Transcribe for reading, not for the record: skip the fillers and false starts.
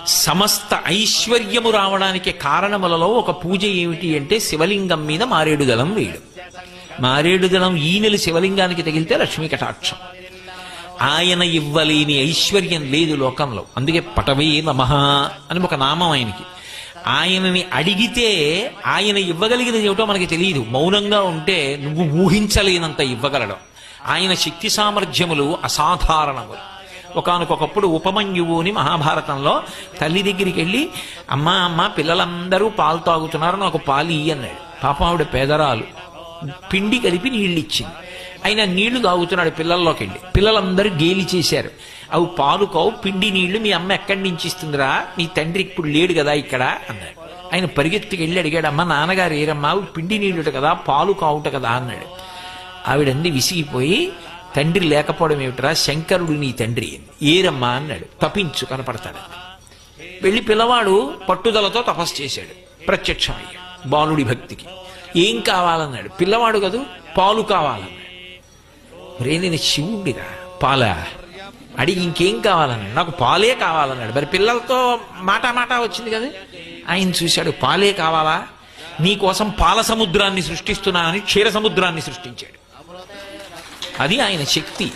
సమస్త ఐశ్వర్యము రావడానికి కారణములలో ఒక పూజ ఏమిటి అంటే శివలింగం మీద మారేడు దళం వేయడం. మారేడు దళం ఈనెలు శివలింగానికి తగిలితే లక్ష్మీ కటాక్షం. ఆయన ఇవ్వలేని ఐశ్వర్యం లేదు లోకంలో. అందుకే పటవే నమః అని ఒక నామం ఆయనకి. ఆయనని అడిగితే ఆయన ఇవ్వగలిగినది ఏమిటో మనకి తెలియదు. మౌనంగా ఉంటే నువ్వు ఊహించలేనంత ఇవ్వగలడం. ఆయన శక్తి సామర్థ్యములు అసాధారణములు. ఒకానొకప్పుడు ఉపమన్యువు అని మహాభారతంలో తల్లి దగ్గరికి వెళ్ళి, అమ్మా పిల్లలందరూ పాలు తాగుతున్నారు, నాకు పాలు ఇయ్యి అన్నాడు. పాపం ఆవిడ పేదరాలు, పిండి కలిపి నీళ్ళు ఇచ్చింది. ఆయన నీళ్లు తాగుతున్నాడు పిల్లల్లోకి వెళ్ళి. పిల్లలందరూ గేలి చేశారు, అవి పాలు కావు, పిండి నీళ్లు మీ అమ్మ ఎక్కడి నుంచి ఇస్తుందిరా, నీ తండ్రి ఇప్పుడు లేడు కదా ఇక్కడ అన్నాడు. ఆయన పరిగెత్తుకు వెళ్ళి అడిగాడు, అమ్మ నాన్నగారు ఏరమ్మా, అవి పిండి నీళ్ళుట కదా, పాలు కావుట కదా అన్నాడు. ఆవిడంది విసిగిపోయి, తండ్రి లేకపోవడం ఏమిటరా, శంకరుడు నీ తండ్రి. ఏరమ్మా అన్నాడు. తపించు కనపడతాడు. వెళ్ళి పిల్లవాడు పట్టుదలతో తపస్సు చేశాడు, ప్రత్యక్షమయ్యాడు బాలుడి భక్తికి. ఏం కావాలన్నాడు. పిల్లవాడు కదూ, పాలు కావాలన్నాడు. మరే నేను శివుడిరా, పాలా అడిగి ఇంకేం కావాలన్నాడు. నాకు పాలే కావాలన్నాడు. మరి పిల్లలతో మాట వచ్చింది కదా. ఆయన చూశాడు, పాలే కావాలా, నీకోసం పాల సముద్రాన్ని సృష్టిస్తున్నానని క్షీర సముద్రాన్ని సృష్టించాడు. అది ఆయన శక్తి.